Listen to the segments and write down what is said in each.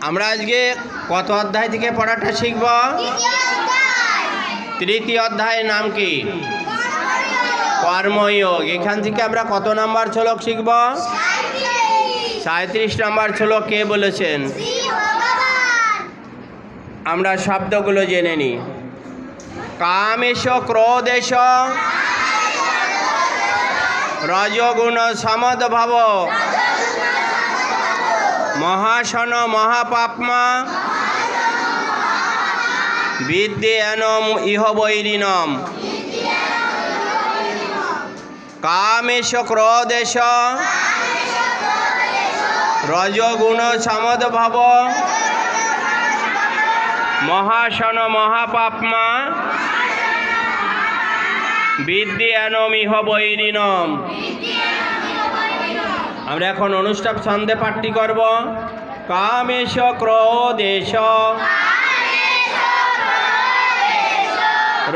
আমরা আজকে কত অধ্যায় থেকে পড়াটা শিখব? তৃতীয় অধ্যায়ের নাম কি? কর্মযোগ। এখান থেকে আমরা কত নাম্বার শ্লোক শিখব? 37 নাম্বার শ্লোক কে বলেছেন? আমরা শব্দগুলো জেনে নিই। কামেশ ক্রোধেশ রজগুণ সমদ্ভব মহাশন মহাপাপ্মা বিদ্যেয়নম ইহ বৈরিণম। কামেশ ক্রোধেশ রজগুণ সমদ্ভব মহাশন মহাপাপ্মা বিদ্যেয়নম ইহ বৈরিণম। আমরা এখন অনুষ্টাপ ছন্দে পাঠটি করব। কামেশ ক্রোধেশ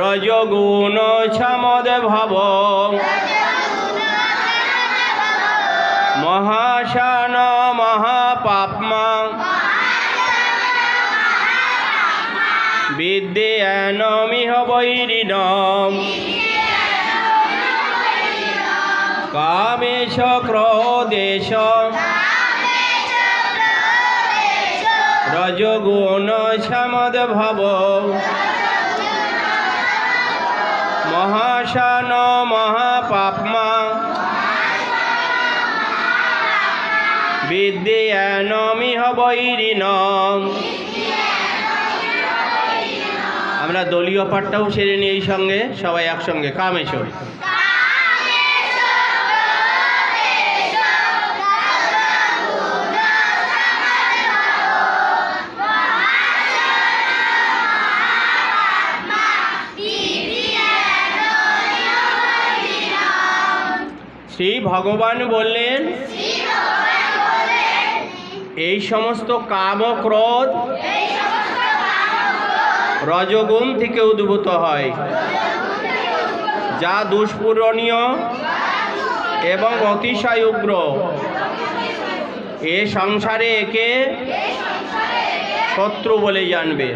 রজগুণ সমদ্ভব মহাশন মহাপাপ্মা বিদ্যেয়নম ইহ বৈরিণম। কামেশ ক্রোধেশ রজগুণ সমদ্ভব মহাশন মহাপাপ্মা বিদ্যেয়নম ইহ বৈরিণম। আমরা দলীয় পাঠটাও সেরে নিই এই সঙ্গে, সবাই একসঙ্গে। কামেশ শ্রী ভগবান বললেন এই সমস্ত কাম ক্রোধ রজগুণ থেকে উদ্ভূত হয়, যা দুষ্পূরণীয় এবং অতিশয় উগ্র। এ সংসারে একে শত্রু বলে জানবে।